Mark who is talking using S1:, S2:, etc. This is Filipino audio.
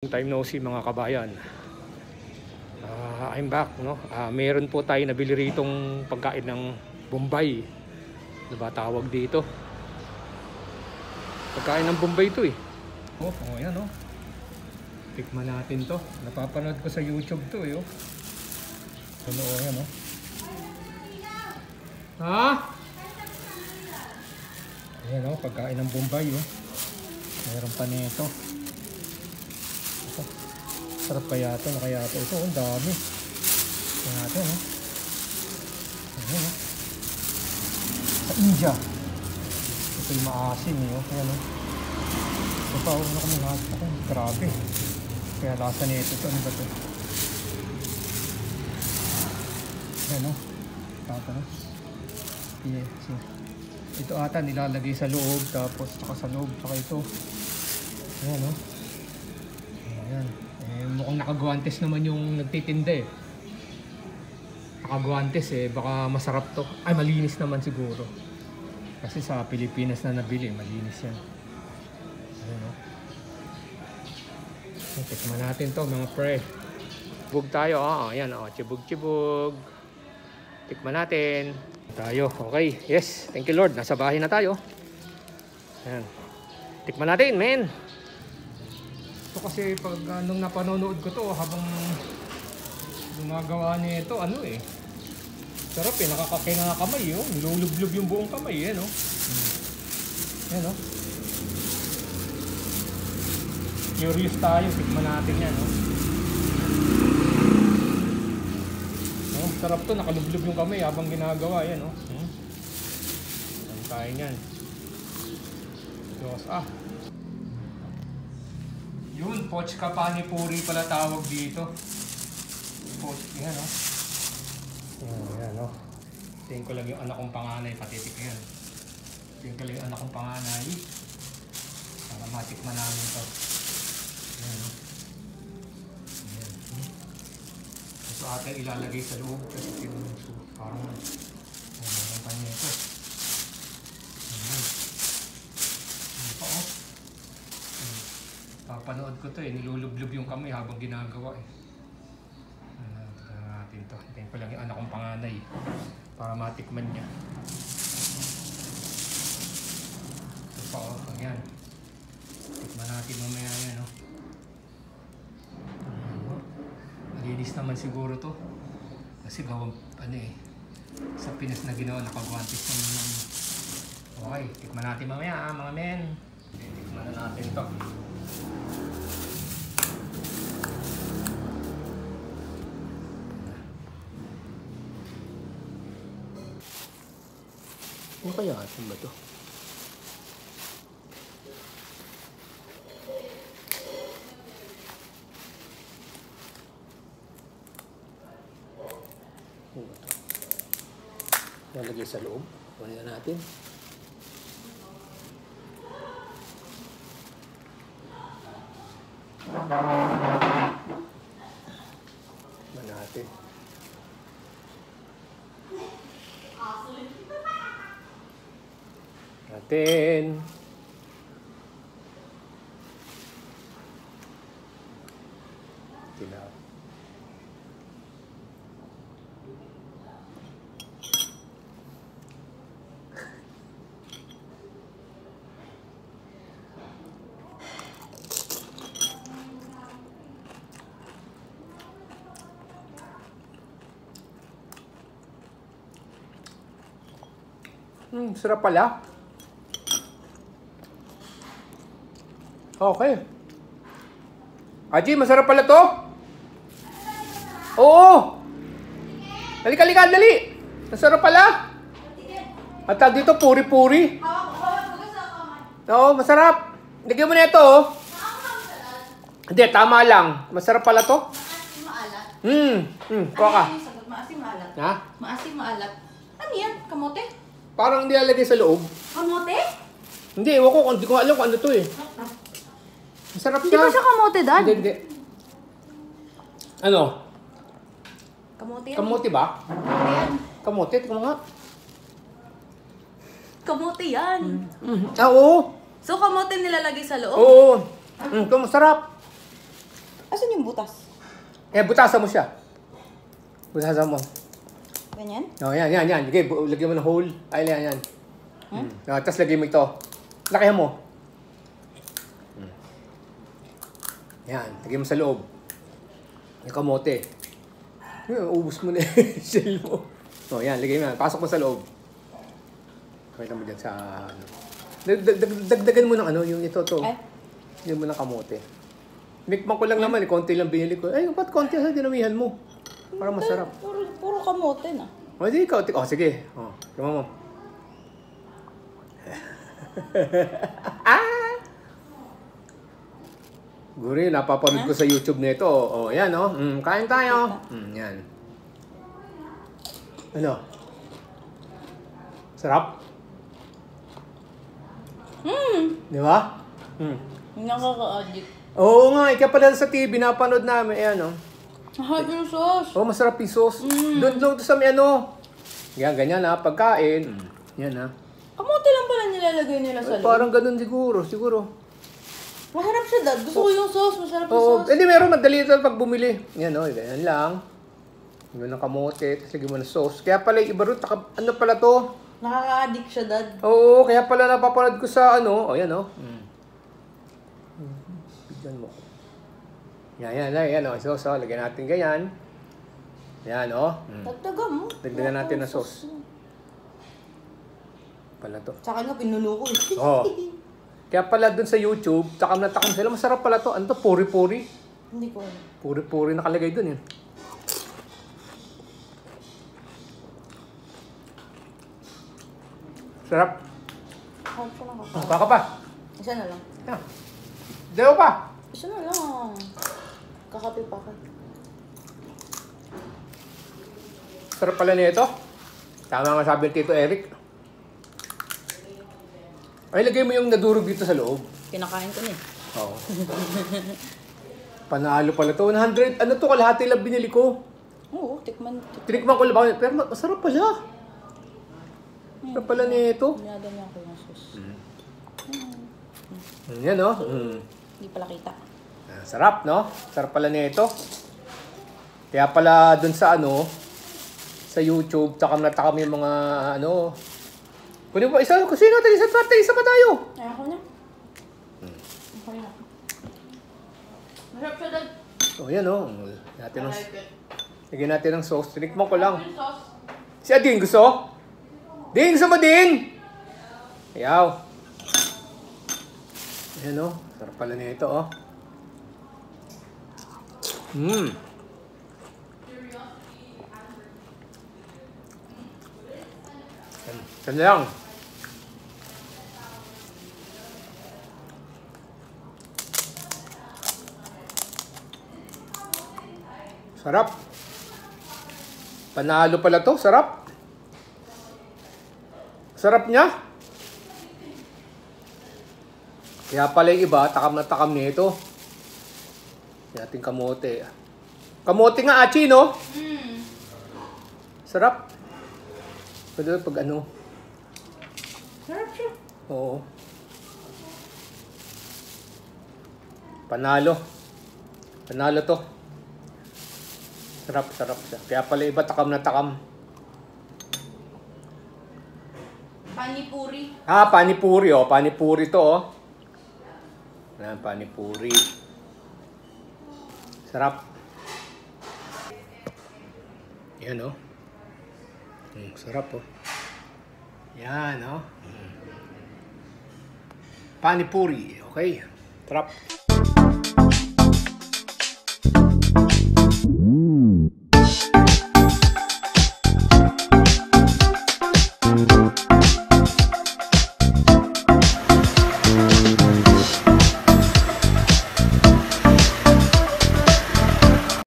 S1: Time no see mga kabayan. I'm back, no? Meron po tayo nabili ritong pagkain ng Bombay. Ano ba tawag dito? Pagkain ng Bombay ito eh. Yan oh. Tikman natin to. Napapanood ko sa YouTube to eh. Ano yan oh. Ayan oh, pagkain ng Bombay oh. Meron pa nito. Sarap kaya ito, nakaya ito. Ito, ang dami. Ito natin, no? Ayan, no? Sa India. Ito yung maasim, eh, oh. Ayan, no? Ito pa, ano kami nasa. Grabe. Kaya lasa nito. Ito, ano ba ito? Ayan, no? Ito, no? Yes, ito ata nilalagay sa loob, tapos saka sa loob, saka ito. Ayan, no? Ayan. Mukhang nakagwantes naman yung nagtitinda eh. Nakagwantes eh, baka masarap to. Ay, malinis naman siguro. Kasi sa Pilipinas na nabili, malinis yan. Ayan o. Tikman natin to mga pre. Chibog tayo, ayan o, chibog-chibog. Tikman natin. Tayo, okay, yes, thank you Lord. Nasa bahay na tayo. Ayan. Tikman natin, men. Ito kasi pag nung napanonood ko to habang gumagawa niya ito, ano eh. Sarap eh, nakakakamay oh. Nilulublog yung buong kamay eh, no? Yan oh. Curious tayo, tikman natin yan oh. Oh, sarap to, nakalublog yung kamay habang ginagawa yan oh. Ang tayo niyan. Diyos Yun, Pochka Panipuri pala tawag dito. Pochka, yan o. Yan o. Tingin ko lang yung anak kong panganay, patitik yan. Tingin ko lang yung anak kong panganay. Para matikman namin ito. Yan o. Ito ata ilalagay sa loob kasi yung parang ang kanya ito. Papanood ko to eh, nilulublob yung kamay habang ginagawa eh. Natin to. Hintayin ko lang yung anak kong panganay para matikman niya. Ito pa oh, ayan. Tikman natin mamaya yan oh. Malinis naman siguro to. Kasi gawang ano eh, sa Pinas na ginawa, nakagwantis naman. Okay, tikman natin mamaya mga men. Tikman na natin to. Ano kaya atin ba ito? Ano ba ito? Nalagay sa loob. Kunin na natin. Natin. Tilaw. Sarap pala. Okay. Aji, masarap pala to. Oo. Halika, dali. Masarap pala. At dito, puri-puri. Oo, masarap. Lagyan mo na ito, oh. Hindi, tama lang. Masarap pala to. Kuha ka.
S2: Maasim, maalat.
S1: Ha?
S2: Maasim, maalat. Ano yan? Kamote?
S1: Parang hindi lalagay sa loob.
S2: Kamote?
S1: Hindi, hindi ko alam kung ano to eh. Masarap
S2: Hindi ba siya kamote, Dad?
S1: Hindi. Ano?
S2: Kamote yan.
S1: Kamote ba?
S2: Kamote yan.
S1: Kamote? Ito nga.
S2: Kamote yan.
S1: Oo.
S2: So, kamote nilalagay sa loob?
S1: Oo. Ito masarap.
S2: yung butas?
S1: Eh, butasan mo siya. Butasan mo.
S2: Ganyan?
S1: Oh, yan. Sige, lagyan mo ng hole. Ay, yan. Tapos lagyan mo ito. Lakihan mo. Yan, lagyan mo sa loob. Yung kamote. Ubus mo na yung shell mo. Oh, yan, lagyan mo yan. Pasok mo sa loob. Pakita mo dyan sa... Dagdagan mo ng ano, yung ito, to.
S2: Ay.
S1: Lagyan mo ng kamote. Mikman ko lang naman, konti lang binili ko. Ay, ba't konti sa dinamihan mo? Para masarap.
S2: Puro kamote na.
S1: O, di ikaw. Oh, sige. Oh, kama mo. Guri, napapanood ko sa YouTube nito. Oh, yan, oh. Kain tayo. Yan. Ano? Sarap? Di ba?
S2: Nakaka-addict.
S1: Oo nga, ikaw pala sa TV, napanood namin. Ayan, oh.
S2: Mahal yung sauce.
S1: Oh, masarap yung sauce. Doon sa may ano. Yan, ganyan ha, pagkain. Yan ha.
S2: Kamote lang pala nilalagay nila sa loob.
S1: Parang ganun siguro.
S2: Masarap siya, Dad. Gusto ko yung sauce. Masarap yung
S1: Oo,
S2: sauce.
S1: hindi meron, madali ito pag bumili. Yan o, ganyan lang. Lagyan ng kamote, tapos lagyan mo ng sauce. Kaya pala yung iba rin, ano pala to?
S2: Nakaka-addict siya, Dad.
S1: Oo, kaya pala napapanood ko sa ano. O, yan o. Bigyan mo. Yan o. Sauce o, lagyan natin ganyan. Yan o.
S2: Dagdagan mo.
S1: Dagdagan natin ng sauce. Pala to.
S2: Sa akin nga, pinuno ko eh.
S1: Oo. Kaya pala dun sa YouTube, takam na takam sila. Masarap pala to. Ano to? Puri-puri.
S2: Hindi ko alam.
S1: Puri-puri nakalagay dun yun. Sarap.
S2: Kahit siya lang ako.
S1: Baka pa.
S2: Isa na lang.
S1: Yan. Dalawa pa.
S2: Isa na lang. Kakape pa ka.
S1: Sarap pala nito. Tama nga sabi ni Tito Eric. Ay, lagay mo yung nadurog dito sa loob.
S2: Kinakain ko na eh.
S1: Oo. Panalo pala to. 100. Ano to? Kalahati lang binili ko.
S2: Oo, tikman.
S1: Tinikman ko lang. Pero masarap pala. Sarap pala nito.
S2: Niyada niya ako yung sauce.
S1: Yan o.
S2: Hindi pala kita.
S1: Sarap, no? Sarap pala nito. Kaya pala dun sa ano, sa YouTube, takam na takam yung mga ano. Kunin mo, isa natin, isa pa tayo.
S2: Ay, ako na. Okay na. Masarap siya, Dad.
S1: O, yan o. Lagyan natin ng sauce. Tinikman ko lang.
S2: Yung sauce.
S1: Si Adin, gusto? Din, gusto mo din? Ayaw. Yan o. Sarap pala nito, o. Yan lang. Sarap. Panalo pala to. Sarap. Sarap niya. Kaya pala yung iba, takam na takam nito. Yung ating kamote. Kamote nga, Achi, no? Sarap. Pwede pag ano.
S2: Sarap siya.
S1: Oo. Panalo. Panalo to. Sarap siya. Kaya pala iba takam na takam.
S2: Panipuri.
S1: Panipuri, oh. Panipuri to, oh. Yan, panipuri. Sarap. Yan, oh. Sarap, oh. Yan, oh. Panipuri. Okay. Sarap.